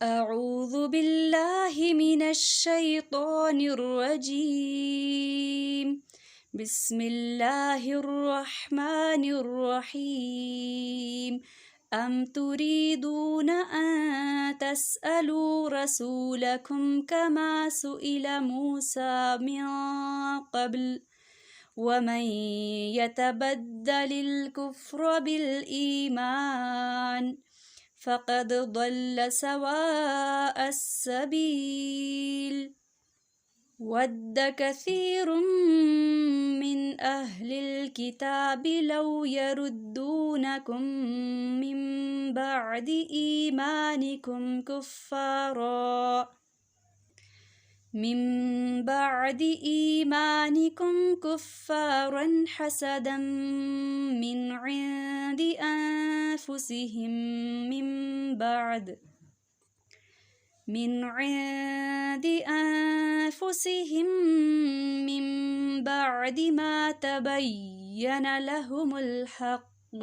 اعوذ باللہ من الشیطان الرجیم بسم اللہ الرحمن الرحیم ام تريدون ان تسألوا رسولكم كما سئل موسى من قبل ومن يتبدل الكفر بالإيمان فقد ضل سواء السبيل ود كثير من أهل الكتاب لو يردونكم من بعد إيمانكم كفارا حسدا من عند أنفسهم من بعد ما تبين لهم الحق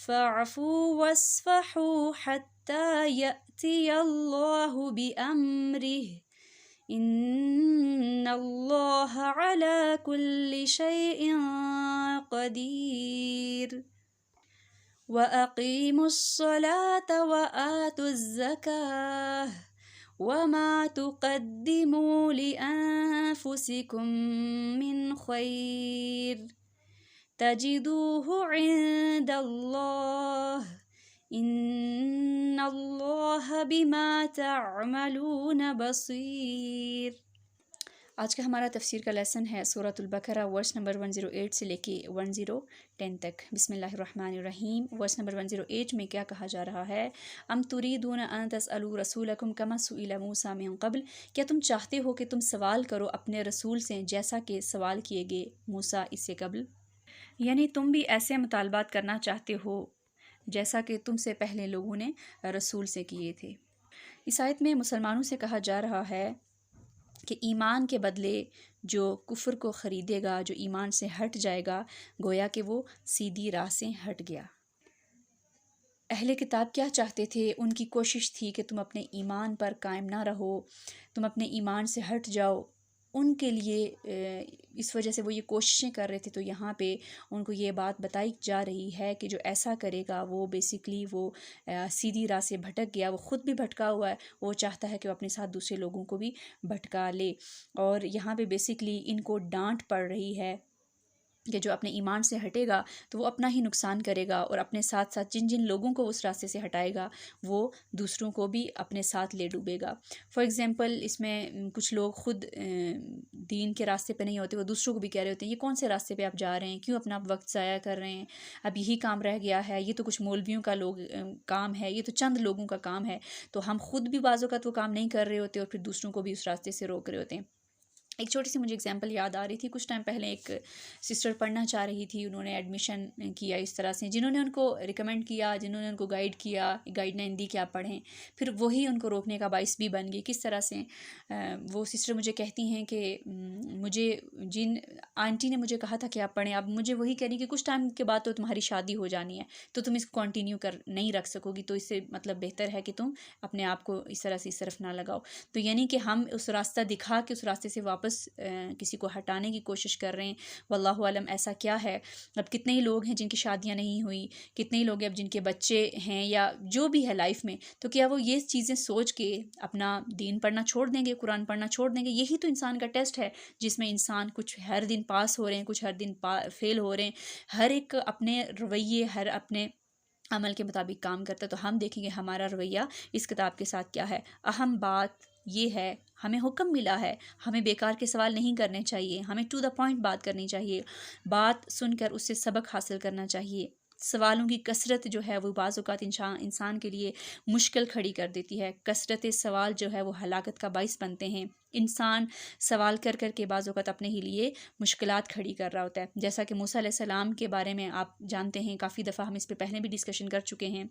فاعفوا واصفحوا حتى يأتي الله بأمره ان اللہ علی کل شیء قدیر وَأَقِيمُوا الصَّلَاةَ وَآتُوا الزَّكَاةَ وَمَا تُقَدِّمُوا لِأَنفُسِكُم مِّنْ خَيْرٍ تَجِدُوهُ عِندَ اللَّهِ ان اللہ بما تعملون بصیر۔ آج کا ہمارا تفسیر کا لیسن ہے سورۃ البقرہ ورس نمبر 108 سے لے کے 110 تک۔ بسم اللہ الرحمن الرحیم۔ ورس نمبر 108 میں کیا کہا جا رہا ہے؟ ام تریدون ان تسألوا رسولکم کما سئل موسیٰ من قبل، کیا تم چاہتے ہو کہ تم سوال کرو اپنے رسول سے جیسا کہ سوال کیے گئے موسیٰ اس سے قبل؟ یعنی تم بھی ایسے مطالبات کرنا چاہتے ہو جیسا کہ تم سے پہلے لوگوں نے رسول سے کیے تھے۔ اس آیت میں مسلمانوں سے کہا جا رہا ہے کہ ایمان کے بدلے جو کفر کو خریدے گا، جو ایمان سے ہٹ جائے گا، گویا کہ وہ سیدھی راہ سے ہٹ گیا۔ اہل کتاب کیا چاہتے تھے؟ ان کی کوشش تھی کہ تم اپنے ایمان پر قائم نہ رہو، تم اپنے ایمان سے ہٹ جاؤ۔ ان کے لیے اس وجہ سے وہ یہ کوششیں کر رہے تھے، تو یہاں پہ ان کو یہ بات بتائی جا رہی ہے کہ جو ایسا کرے گا وہ بیسیکلی وہ سیدھی راہ سے بھٹک گیا، وہ خود بھی بھٹکا ہوا ہے، وہ چاہتا ہے کہ وہ اپنے ساتھ دوسرے لوگوں کو بھی بھٹکا لے۔ اور یہاں پہ بیسیکلی ان کو ڈانٹ پڑ رہی ہے کہ جو اپنے ایمان سے ہٹے گا تو وہ اپنا ہی نقصان کرے گا، اور اپنے ساتھ ساتھ جن جن لوگوں کو اس راستے سے ہٹائے گا وہ دوسروں کو بھی اپنے ساتھ لے ڈوبے گا۔ فار ایگزامپل اس میں کچھ لوگ خود دین کے راستے پہ نہیں ہوتے، وہ دوسروں کو بھی کہہ رہے ہوتے ہیں یہ کون سے راستے پہ آپ جا رہے ہیں، کیوں اپنا وقت ضائع کر رہے ہیں، اب یہی کام رہ گیا ہے، یہ تو کچھ مولویوں کا کام ہے، یہ تو چند لوگوں کا کام ہے۔ تو ہم خود بھی بعض اوقات وہ کام نہیں کر رہے ہوتے اور پھر دوسروں کو بھی اس راستے سے روک رہے ہوتے ہیں۔ ایک چھوٹی سی مجھے اگزامپل یاد آ رہی تھی، کچھ ٹائم پہلے ایک سسٹر پڑھنا چاہ رہی تھی، انہوں نے ایڈمیشن کیا اس طرح سے، جنہوں نے ان کو ریکمینڈ کیا، جنہوں نے ان کو گائیڈ کیا، گائیڈ لائن دی کہ آپ پڑھیں، پھر وہی ان کو روکنے کا باعث بھی بن گئی۔ کس طرح سے؟ وہ سسٹر مجھے کہتی ہیں کہ مجھے جن آنٹی نے مجھے کہا تھا کہ آپ پڑھیں، اب مجھے وہی کہہ رہی کہ کچھ ٹائم کے بعد تو تمہاری شادی ہو جانی ہے، تو تم اس کو کنٹینیو نہیں رکھ سکو گی، تو اس سے مطلب بہتر ہے کہ تم اپنے آپ کو اس طرح سے اس طرف نہ لگاؤ۔ تو یعنی کہ ہم اس راستہ دکھا کے اس راستے سے واپس کسی کو ہٹانے کی کوشش کر رہے ہیں۔ واللہ عالم ایسا کیا ہے۔ اب کتنے ہی لوگ ہیں جن کی شادیاں نہیں ہوئی، کتنے ہی لوگ ہیں اب جن کے بچے ہیں یا جو بھی ہے لائف میں، تو کیا وہ یہ چیزیں سوچ کے اپنا دین پڑھنا چھوڑ دیں گے، قرآن پڑھنا چھوڑ دیں گے؟ یہی تو انسان کا ٹیسٹ ہے جس میں انسان کچھ ہر دن پاس ہو رہے ہیں، کچھ ہر دن فیل ہو رہے ہیں، ہر ایک اپنے رویے، ہر اپنے عمل کے مطابق کام کرتا ہے۔ تو ہم دیکھیں گے ہمارا رویہ اس کتاب کے ساتھ کیا ہے۔ اہم بات یہ ہے، ہمیں حکم ملا ہے، ہمیں بیکار کے سوال نہیں کرنے چاہیے، ہمیں ٹو دا پوائنٹ بات کرنی چاہیے، بات سن کر اس سے سبق حاصل کرنا چاہیے۔ سوالوں کی کثرت جو ہے وہ بعض اوقات انسان کے لیے مشکل کھڑی کر دیتی ہے۔ کثرت سوال جو ہے وہ ہلاکت کا باعث بنتے ہیں۔ انسان سوال کر کر کے بعض اوقات اپنے ہی لیے مشکلات کھڑی کر رہا ہوتا ہے، جیسا کہ موسیٰ علیہ السلام کے بارے میں آپ جانتے ہیں، کافی دفعہ ہم اس پہ پہلے بھی ڈسکشن کر چکے ہیں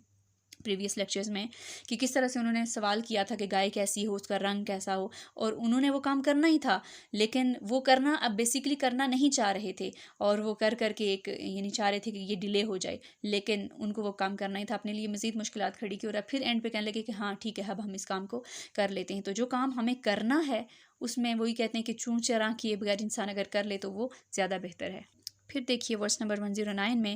پریویس لیکچرز میں کہ کس طرح سے انہوں نے سوال کیا تھا کہ گائے کیسی ہو، اس کا رنگ کیسا ہو، اور انہوں نے وہ کام کرنا ہی تھا، لیکن وہ کرنا اب بیسیکلی کرنا نہیں چاہ رہے تھے، اور وہ کر کے ایک یعنی چاہ رہے تھے کہ یہ ڈیلے ہو جائے، لیکن ان کو وہ کام کرنا ہی تھا، اپنے لیے مزید مشکلات کھڑی کی، اور پھر اینڈ پہ کہنے لگے کہ ہاں ٹھیک ہے اب ہم اس کام کو کر لیتے ہیں۔ تو جو کام ہمیں کرنا ہے اس میں وہی کہتے ہیں کہ چوں چراں کیے بغیر انسان اگر کر لے تو وہ زیادہ بہتر ہے۔ پھر دیکھیے ورس نمبر 109 میں،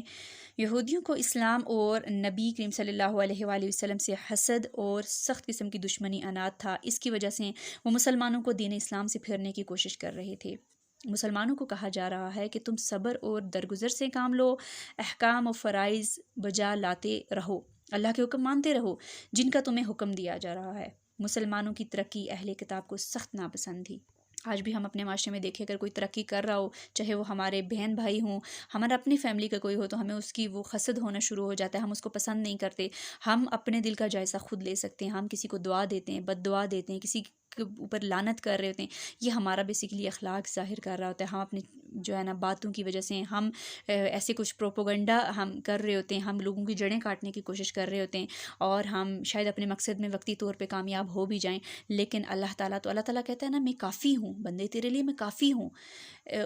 یہودیوں کو اسلام اور نبی کریم صلی اللہ علیہ وآلہ وسلم سے حسد اور سخت قسم کی دشمنی عناد تھا، اس کی وجہ سے وہ مسلمانوں کو دین اسلام سے پھیرنے کی کوشش کر رہے تھے۔ مسلمانوں کو کہا جا رہا ہے کہ تم صبر اور درگزر سے کام لو، احکام و فرائض بجا لاتے رہو، اللہ کے حکم مانتے رہو جن کا تمہیں حکم دیا جا رہا ہے۔ مسلمانوں کی ترقی اہل کتاب کو سخت ناپسند تھی۔ آج بھی ہم اپنے معاشرے میں دیکھیں اگر کوئی ترقی کر رہا ہو، چاہے وہ ہمارے بہن بھائی ہوں، ہمارا اپنی فیملی کا کوئی ہو، تو ہمیں اس کی وہ حسد ہونا شروع ہو جاتا ہے، ہم اس کو پسند نہیں کرتے۔ ہم اپنے دل کا جائزہ خود لے سکتے ہیں، ہم کسی کو دعا دیتے ہیں، بد دعا دیتے ہیں، کسی کے اوپر لعنت کر رہے ہوتے ہیں، یہ ہمارا بیسیکلی اخلاق ظاہر کر رہا ہوتا ہے۔ ہم اپنے جو ہے نا باتوں کی وجہ سے ہم ایسے کچھ پروپوگنڈا ہم کر رہے ہوتے ہیں، ہم لوگوں کی جڑیں کاٹنے کی کوشش کر رہے ہوتے ہیں، اور ہم شاید اپنے مقصد میں وقتی طور پہ کامیاب ہو بھی جائیں، لیکن اللہ تعالیٰ کہتا ہے نا میں کافی ہوں بندے، تیرے لیے میں کافی ہوں،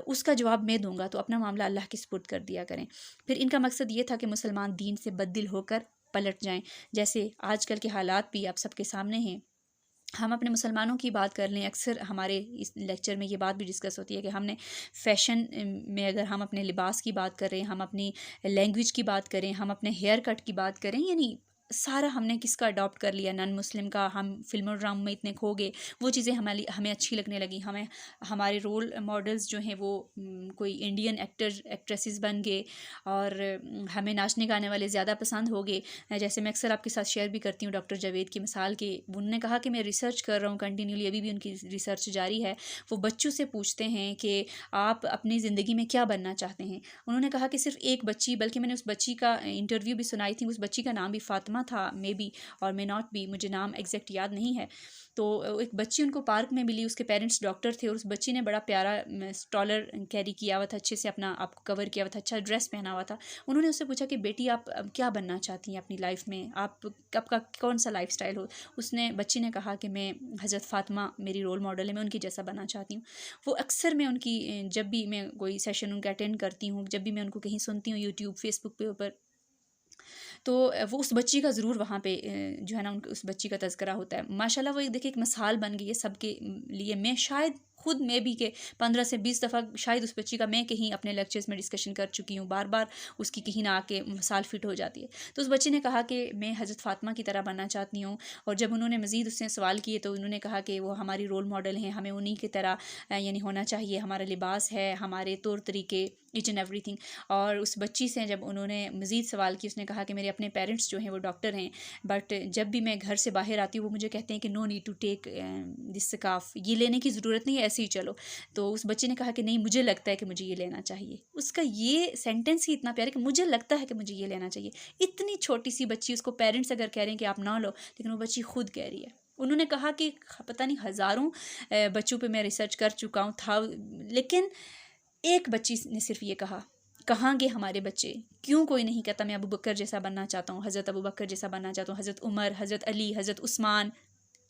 اس کا جواب میں دوں گا، تو اپنا معاملہ اللہ کے سپرد کر دیا کریں۔ پھر ان کا مقصد یہ تھا کہ مسلمان دین سے بددل ہو کر پلٹ جائیں، جیسے آج کل کے حالات بھی آپ سب کے سامنے ہیں۔ ہم اپنے مسلمانوں کی بات کر لیں، اکثر ہمارے اس لیکچر میں یہ بات بھی ڈسکس ہوتی ہے کہ ہم نے فیشن میں اگر ہم اپنے لباس کی بات کریں، ہم اپنی لینگویج کی بات کریں، ہم اپنے ہیئر کٹ کی بات کریں، یعنی سارا ہم نے کس کا اڈاپٹ کر لیا، نان مسلم کا، ہم فلم و ڈراموں میں اتنے کھو گئے، وہ چیزیں ہمیں اچھی لگنے لگیں، ہمارے رول ماڈلز جو ہیں وہ کوئی انڈین ایکٹریسز بن گئے، اور ہمیں ناچنے گانے والے زیادہ پسند ہو گئے۔ جیسے میں اکثر آپ کے ساتھ شیئر بھی کرتی ہوں ڈاکٹر جاوید کی مثال کے، انہوں نے کہا کہ میں ریسرچ کر رہا ہوں کنٹینیولی، ابھی بھی ان کی ریسرچ جاری ہے، وہ بچوں سے پوچھتے ہیں کہ آپ اپنی زندگی میں کیا بننا چاہتے ہیں۔ انہوں نے کہا کہ صرف ایک بچی، بلکہ میں نے اس بچی کا انٹرویو بھی سنائی تھی، اس بچی کا نام بھی فاطمہ تھا، مے بی اور مے ناٹ بھی، مجھے نام ایگزیکٹ یاد نہیں ہے۔ تو ایک بچی ان کو پارک میں ملی، اس کے پیرنٹس ڈاکٹر تھے، اور اس بچی نے بڑا پیارا اسٹالر کیری کیا ہوا تھا، اچھے سے اپنا آپ کو کور کیا ہوا تھا، اچھا ڈریس پہنا ہوا تھا۔ انہوں نے اس سے پوچھا کہ بیٹی آپ کیا بننا چاہتی ہیں اپنی لائف میں، آپ کا کون سا لائف سٹائل ہو؟ بچی نے کہا کہ میں حضرت فاطمہ میری رول ماڈل ہے، میں ان کی جیسا بننا چاہتی ہوں۔ وہ اکثر میں ان کی جب بھی میں کوئی سیشن ان کا اٹینڈ کرتی ہوں، جب بھی میں ان کو کہیں سنتی ہوں یوٹیوب فیس بک پہ اوپر، تو وہ اس بچی کا ضرور وہاں پہ جو ہے نا اس بچی کا تذکرہ ہوتا ہے۔ ماشاءاللہ وہ دیکھیں ایک مثال بن گئی ہے سب کے لیے۔ میں شاید خود میں بھی کہ 15 سے 20 دفعہ شاید اس بچی کا میں کہیں اپنے لیکچرز میں ڈسکشن کر چکی ہوں، بار بار اس کی کہیں نہ آ کے مثال فٹ ہو جاتی ہے۔ تو اس بچی نے کہا کہ میں حضرت فاطمہ کی طرح بننا چاہتی ہوں، اور جب انہوں نے مزید اس سے سوال کیے تو انہوں نے کہا کہ وہ ہماری رول ماڈل ہیں، ہمیں انہی کی طرح یعنی ہونا چاہیے، ہمارا لباس ہے، ہمارے طور طریقے، ایچ اینڈ ایوری تھنگ۔ اور اس بچی سے جب انہوں نے مزید سوال کی، اس نے کہا کہ میرے اپنے پیرنٹس جو ہیں وہ ڈاکٹر ہیں، بٹ جب بھی میں گھر سے باہر آتی ہوں وہ مجھے کہتے ہیں کہ no need to take this scarf, یہ لینے کی ضرورت نہیں ہے، ایسے ہی چلو۔ تو اس بچے نے کہا کہ نہیں مجھے لگتا ہے کہ مجھے یہ لینا چاہیے۔ اس کا یہ سینٹنس ہی اتنا پیارا کہ مجھے لگتا ہے کہ مجھے یہ لینا چاہیے۔ اتنی چھوٹی سی بچی، اس کو پیرنٹس اگر کہہ رہے ہیں کہ آپ نہ لو، لیکن وہ بچی خود کہہ رہی ہے۔ انہوں نے کہا کہ پتہ نہیں ہزاروں بچوں پہ میں ریسرچ کر چکا ہوں لیکن ایک بچی نے صرف یہ کہا، کہاں گے ہمارے بچے؟ کیوں کوئی نہیں کہتا میں ابو بکر جیسا بننا چاہتا ہوں، حضرت ابو بکر جیسا بننا چاہتا ہوں، حضرت عمر، حضرت علی، حضرت عثمان،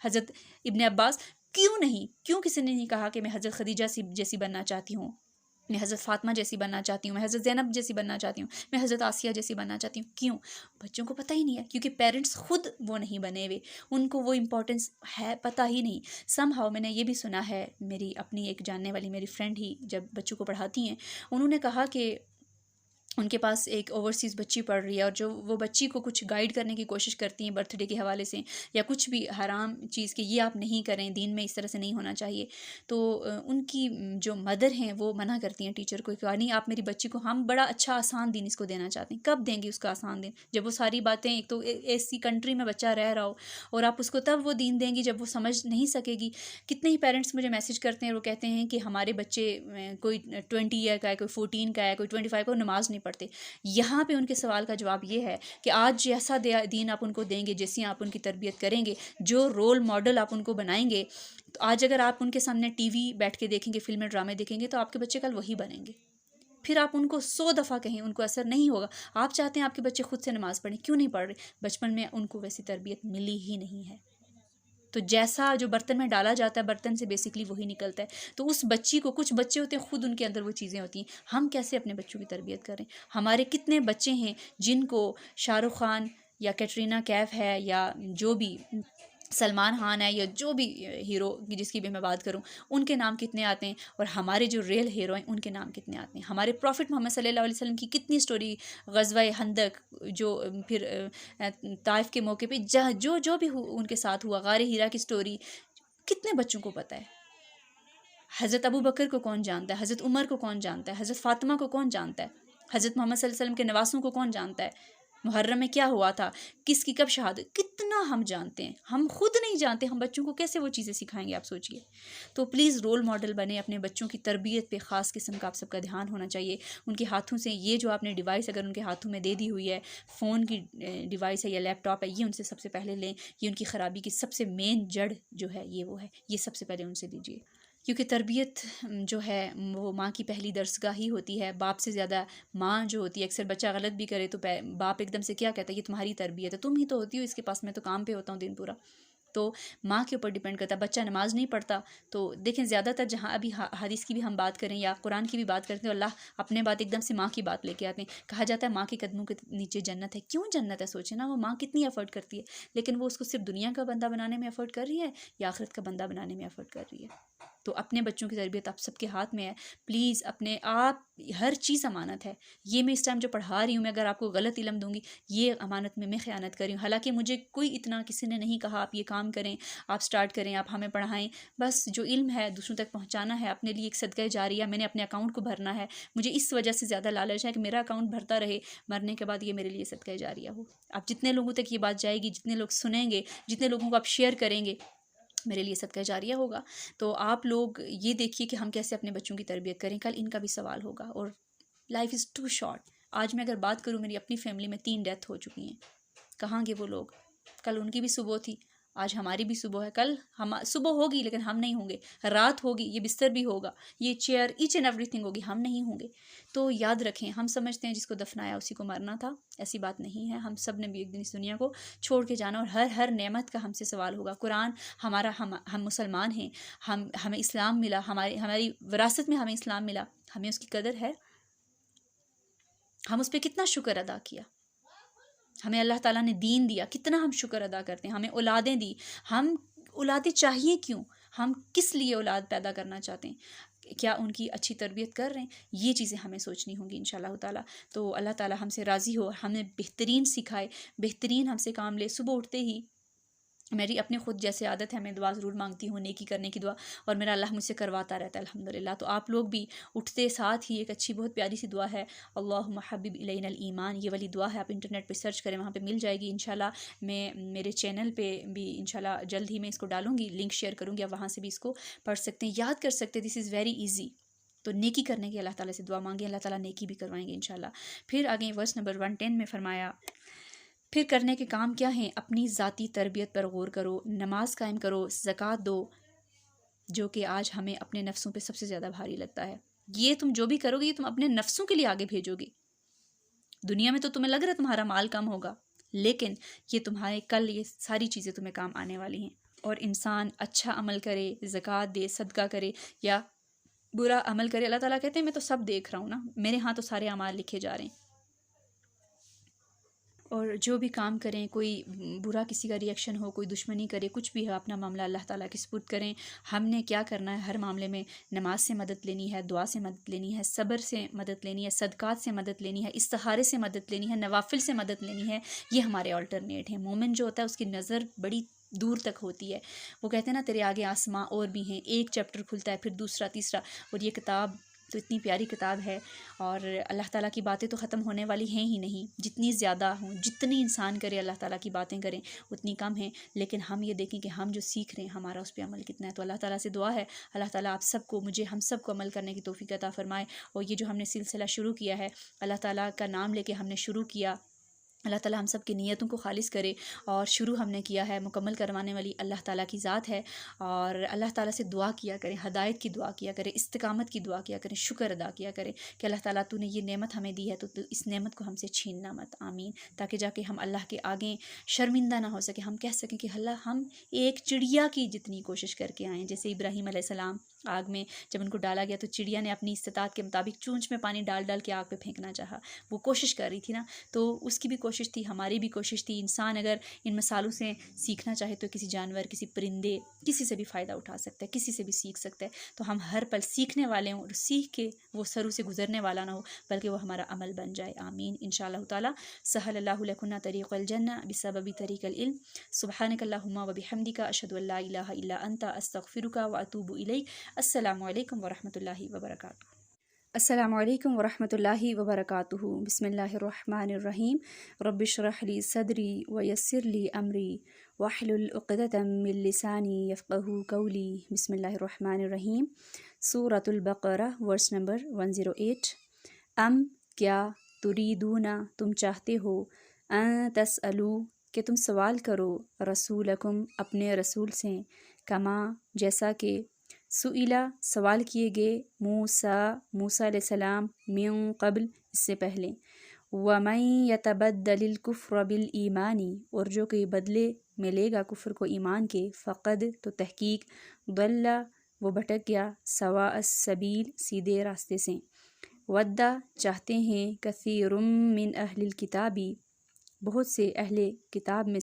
حضرت ابن عباس؟ کیوں نہیں؟ کیوں کسی نے نہیں کہا کہ میں حضرت خدیجہ جیسی بننا چاہتی ہوں، میں حضرت فاطمہ جیسی بننا چاہتی ہوں، میں حضرت زینب جیسی بننا چاہتی ہوں، میں حضرت آسیہ جیسی بننا چاہتی ہوں؟ کیوں؟ بچوں کو پتہ ہی نہیں ہے، کیونکہ پیرنٹس خود وہ نہیں بنے ہوئے، ان کو وہ امپورٹنس ہے پتہ ہی نہیں۔ سم ہاؤ میں نے یہ بھی سنا ہے، میری اپنی ایک جاننے والی میری فرینڈ ہی جب بچوں کو پڑھاتی ہیں، انہوں نے کہا کہ ان کے پاس ایک اوورسیز بچی پڑھ رہی ہے، اور جو وہ بچی کو کچھ گائیڈ کرنے کی کوشش کرتی ہیں برتھ ڈے کے حوالے سے، یا کچھ بھی حرام چیز کہ یہ آپ نہیں کریں، دین میں اس طرح سے نہیں ہونا چاہیے، تو ان کی جو مدر ہیں وہ منع کرتی ہیں ٹیچر کو کہ نہیں آپ میری بچی کو، ہم بڑا اچھا آسان دین اس کو دینا چاہتے ہیں۔ کب دیں گے اس کا آسان دین؟ جب وہ ساری باتیں، ایک تو ایسی کنٹری میں بچہ رہ رہا ہو، اور آپ اس کو تب وہ دین دیں گی جب وہ سمجھ نہیں سکے گی۔ کتنے ہی پیرنٹس مجھے میسج کرتے ہیں، وہ کہتے ہیں کہ ہمارے بچے کوئی 20 ایئر کا ہے، کوئی 14 کا ہے، کوئی 25 کا، نماز نہیں پڑھتے۔ یہاں پہ ان کے سوال کا جواب یہ ہے کہ آج جیسا دین آپ ان کو دیں گے، جیسی آپ ان کی تربیت کریں گے، جو رول ماڈل آپ ان کو بنائیں گے، تو آج اگر آپ ان کے سامنے ٹی وی بیٹھ کے دیکھیں گے، فلمیں ڈرامے دیکھیں گے، تو آپ کے بچے کل وہی بنیں گے۔ پھر آپ ان کو 100 دفعہ کہیں ان کو اثر نہیں ہوگا. آپ چاہتے ہیں آپ کے بچے خود سے نماز پڑھیں، کیوں نہیں پڑھ رہے؟ بچپن میں ان کو ویسی تربیت ملی ہی نہیں ہے. تو جیسا جو برتن میں ڈالا جاتا ہے برتن سے بیسکلی وہی نکلتا ہے. تو اس بچی کو، کچھ بچے ہوتے ہیں خود ان کے اندر وہ چیزیں ہوتی ہیں. ہم کیسے اپنے بچوں کی تربیت کریں؟ ہمارے کتنے بچے ہیں جن کو شاہ رخ خان یا کیٹرینہ کیف ہے یا جو بھی سلمان خان ہے یا جو بھی ہیرو جس کی بھی میں بات کروں، ان کے نام کتنے آتے ہیں، اور ہمارے جو ریل ہیرو ہیں ان کے نام کتنے آتے ہیں. ہمارے پروفٹ محمد صلی اللہ علیہ وسلم کی کتنی سٹوری، غزوہ خندق، جو پھر طائف کے موقع پہ جو بھی ان کے ساتھ ہوا، غار ہیرا کی سٹوری، کتنے بچوں کو پتہ ہے. حضرت ابو بکر کو کون جانتا ہے، حضرت عمر کو کون جانتا ہے، حضرت فاطمہ کو کون جانتا ہے، حضرت محمد صلی اللہ علیہ وسلم کے نواسوں کو کون جانتا ہے، محرم میں کیا ہوا تھا، کس کی کب شہادت، کتنا ہم جانتے ہیں. ہم خود نہیں جانتے، ہم بچوں کو کیسے وہ چیزیں سکھائیں گے؟ آپ سوچئے. تو پلیز رول ماڈل بنے، اپنے بچوں کی تربیت پہ خاص قسم کا آپ سب کا دھیان ہونا چاہیے. ان کے ہاتھوں سے یہ جو آپ نے ڈیوائس اگر ان کے ہاتھوں میں دے دی ہوئی ہے، فون کی ڈیوائس ہے یا لیپ ٹاپ ہے، یہ ان سے سب سے پہلے لیں. یہ ان کی خرابی کی سب سے مین جڑ جو ہے وہ ہے، یہ سب سے پہلے ان سے دیجیے. کیونکہ تربیت جو ہے وہ ماں کی پہلی درسگاہ ہی ہوتی ہے. باپ سے زیادہ ماں جو ہوتی ہے. اکثر بچہ غلط بھی کرے تو باپ ایک دم سے کیا کہتا ہے، یہ تمہاری تربیت ہے، تم ہی تو ہوتی ہو اس کے پاس، میں تو کام پہ ہوتا ہوں دن پورا. تو ماں کے اوپر ڈیپینڈ کرتا ہے. بچہ نماز نہیں پڑھتا تو دیکھیں زیادہ تر جہاں ابھی حدیث کی بھی ہم بات کریں یا قرآن کی بھی بات کرتے ہیں، اللہ اپنے بات ایک دم سے ماں کی بات لے کے آتے ہیں. کہا جاتا ہے ماں کے قدموں کے نیچے جنت ہے. کیوں جنت ہے؟ سوچیں نا، وہ ماں کتنی ایفرٹ کرتی ہے، لیکن وہ اس کو صرف دنیا کا بندہ بنانے میں ایفرٹ کر رہی ہے یا آخرت کا بندہ بنانے میں ایفرٹ کر رہی ہے. تو اپنے بچوں کی تربیت آپ سب کے ہاتھ میں ہے. پلیز اپنے آپ، ہر چیز امانت ہے. یہ میں اس ٹائم جو پڑھا رہی ہوں، میں اگر آپ کو غلط علم دوں گی، یہ امانت میں خیانت کر رہی ہوں. حالانکہ مجھے کوئی اتنا کسی نے نہیں کہا آپ یہ کام کریں، آپ سٹارٹ کریں، آپ ہمیں پڑھائیں. بس جو علم ہے دوسروں تک پہنچانا ہے، اپنے لیے ایک صدقہ جاریہ. میں نے اپنے اکاؤنٹ کو بھرنا ہے. مجھے اس وجہ سے زیادہ لالچ ہے کہ میرا اکاؤنٹ بھرتا رہے، مرنے کے بعد یہ میرے لیے صدقہ جاریہ ہو. آپ جتنے لوگوں تک یہ بات جائے گی، جتنے لوگ سنیں گے، جتنے لوگوں کو آپ شیئر کریں گے، میرے لیے صدقہ جاریہ ہوگا. تو آپ لوگ یہ دیکھیے کہ ہم کیسے اپنے بچوں کی تربیت کریں. کل ان کا بھی سوال ہوگا. اور لائف از ٹو شارٹ. آج میں اگر بات کروں، میری اپنی فیملی میں 3 ڈیتھ ہو چکی ہیں. کہاں گے وہ لوگ؟ کل ان کی بھی صبح تھی، آج ہماری بھی صبح ہے. کل صبح ہوگی لیکن ہم نہیں ہوں گے. رات ہوگی، یہ بستر بھی ہوگا، یہ chair, each and everything ہوگی، ہم نہیں ہوں گے. تو یاد رکھیں، ہم سمجھتے ہیں جس کو دفنایا اسی کو مرنا تھا. ایسی بات نہیں ہے. ہم سب نے بھی ایک دن اس دنیا کو چھوڑ کے جانا، اور ہر نعمت کا ہم سے سوال ہوگا. قرآن ہمارا، ہم مسلمان ہیں، ہمیں اسلام ملا، ہماری وراثت میں ہمیں اسلام ملا. ہمیں اس کی قدر ہے؟ ہم اس پہ کتنا شکر ادا کیا؟ ہمیں اللہ تعالیٰ نے دین دیا، کتنا ہم شکر ادا کرتے ہیں. ہمیں اولادیں دی. ہم اولادیں چاہیے کیوں؟ ہم کس لیے اولاد پیدا کرنا چاہتے ہیں؟ کیا ان کی اچھی تربیت کر رہے ہیں؟ یہ چیزیں ہمیں سوچنی ہوں گی انشاءاللہ تعالیٰ. تو اللہ تعالیٰ ہم سے راضی ہو، ہمیں بہترین سکھائے، بہترین ہم سے کام لے. صبح اٹھتے ہی میری اپنے خود جیسے عادت ہے، میں دعا ضرور مانگتی ہوں، نیکی کرنے کی دعا، اور میرا اللہ مجھ سے کرواتا رہتا ہے الحمدللہ. تو آپ لوگ بھی اٹھتے ساتھ ہی ایک اچھی بہت پیاری سی دعا ہے، اللہم حبب الینا الایمان. یہ والی دعا ہے، آپ انٹرنیٹ پہ سرچ کریں، وہاں پہ مل جائے گی انشاءاللہ. میں میرے چینل پہ بھی انشاءاللہ جلد ہی میں اس کو ڈالوں گی، لنک شیئر کروں گی، آپ وہاں سے بھی اس کو پڑھ سکتے ہیں، یاد کر سکتے ہیں. دس از ویری ایزی. تو نیکی کرنے کی اللہ تعالیٰ سے دعا مانگیں، اللہ تعالیٰ نیکی بھی کروائیں گے انشاءاللہ. پھر آگے ورس نمبر 110 میں فرمایا، پھر کرنے کے کام کیا ہیں؟ اپنی ذاتی تربیت پر غور کرو، نماز قائم کرو، زکوٰۃ دو، جو کہ آج ہمیں اپنے نفسوں پہ سب سے زیادہ بھاری لگتا ہے. یہ تم جو بھی کرو گے، یہ تم اپنے نفسوں کے لیے آگے بھیجو گے. دنیا میں تو تمہیں لگ رہا ہے تمہارا مال کم ہوگا، لیکن یہ تمہارے کل یہ ساری چیزیں تمہیں کام آنے والی ہیں. اور انسان اچھا عمل کرے، زکوٰۃ دے، صدقہ کرے یا برا عمل کرے، اللہ تعالیٰ کہتے ہیں میں تو سب دیکھ رہا ہوں نا، میرے ہاں تو سارے اعمال لکھے جا رہے ہیں. اور جو بھی کام کریں، کوئی برا کسی کا ریئیکشن ہو، کوئی دشمنی کرے، کچھ بھی ہو، اپنا معاملہ اللہ تعالیٰ کے سپرد کریں. ہم نے کیا کرنا ہے؟ ہر معاملے میں نماز سے مدد لینی ہے، دعا سے مدد لینی ہے، صبر سے مدد لینی ہے، صدقات سے مدد لینی ہے، استخارے سے مدد لینی ہے، نوافل سے مدد لینی ہے. یہ ہمارے آلٹرنیٹ ہیں. مومن جو ہوتا ہے اس کی نظر بڑی دور تک ہوتی ہے. وہ کہتے ہیں نا، تیرے آگے آسماں اور بھی ہیں. ایک چیپٹر کھلتا ہے، پھر دوسرا، تیسرا. اور یہ کتاب تو اتنی پیاری کتاب ہے، اور اللہ تعالیٰ کی باتیں تو ختم ہونے والی ہیں ہی نہیں. جتنی زیادہ ہوں، جتنی انسان کرے اللہ تعالیٰ کی باتیں کریں، اتنی کم ہیں. لیکن ہم یہ دیکھیں کہ ہم جو سیکھ رہے ہیں ہمارا اس پہ عمل کتنا ہے. تو اللہ تعالیٰ سے دعا ہے، اللہ تعالیٰ آپ سب کو، ہم سب کو عمل کرنے کی توفیق عطا فرمائے. اور یہ جو ہم نے سلسلہ شروع کیا ہے، اللہ تعالیٰ کا نام لے کے ہم نے شروع کیا، اللہ تعالیٰ ہم سب کی نیتوں کو خالص کرے، اور شروع ہم نے کیا ہے، مکمل کروانے والی اللہ تعالیٰ کی ذات ہے، اور اللہ تعالیٰ سے دعا کیا کریں، ہدایت کی دعا کیا کریں، استقامت کی دعا کیا کریں، شکر ادا کیا کریں کہ اللہ تعالیٰ تو نے یہ نعمت ہمیں دی ہے تو اس نعمت کو ہم سے چھیننا مت، آمین، تاکہ جا کے ہم اللہ کے آگے شرمندہ نہ ہو سکے، ہم کہہ سکیں کہ اللہ ہم ایک چڑیا کی جتنی کوشش کر کے آئیں، جیسے ابراہیم علیہ السلام آگ میں جب ان کو ڈالا گیا تو چڑیا نے اپنی استطاعت کے مطابق چونچ میں پانی ڈال ڈال کے آگ پہ پھینکنا چاہا، وہ کوشش کر رہی تھی نا، تو اس کی بھی کوشش تھی، ہماری بھی کوشش تھی۔ انسان اگر ان مثالوں سے سیکھنا چاہے تو کسی جانور، کسی پرندے، کسی سے بھی فائدہ اٹھا سکتا ہے، کسی سے بھی سیکھ سکتا ہے، تو ہم ہر پل سیکھنے والے ہوں، اور سیکھ کے وہ سروں سے گزرنے والا نہ ہو بلکہ وہ ہمارا عمل بن جائے، آمین انشاءاللہ تعالی۔ سہل اللہ لکنا طریق الجنہ بسبب طریق العلم، سبحانک اللہم وبحمدک، اشہد ان لا الہ الا انت، استغفرک واتوب الیک۔ السلام علیکم ورحمۃ اللہ وبرکاتہ۔ السلام علیکم ورحمۃ اللہ وبرکاتہ۔ بسم اللہ الرحمن الرحیم۔ رب اشرح لی صدری ویسر لی امری واحلل عقدۃ من لسانی یفقہوا قولی۔ بسم اللہ الرحمن الرحیم۔ سورۃ البقرہ، ورس نمبر 108۔ کیا تریدون تم چاہتے ہو، ان تسألوا کہ تم سوال کرو، رسولکم اپنے رسول سے، کما جیسا کہ سئلہ سوال کیے گئے موسیٰ علیہ السلام، من قبل اس سے پہلے، وَمَن يَتَبَدَّلِ الْكُفْرَ بِالْإِيمَانِ اور جو کہ بدلے میں لے گا کفر کو ایمان کے، فقد تو تحقیق، ضل وہ بھٹک گیا، سواء السبیل سیدھے راستے سے، ودّ چاہتے ہیں، کثیر من اہل الکتابی بہت سے اہل کتاب میں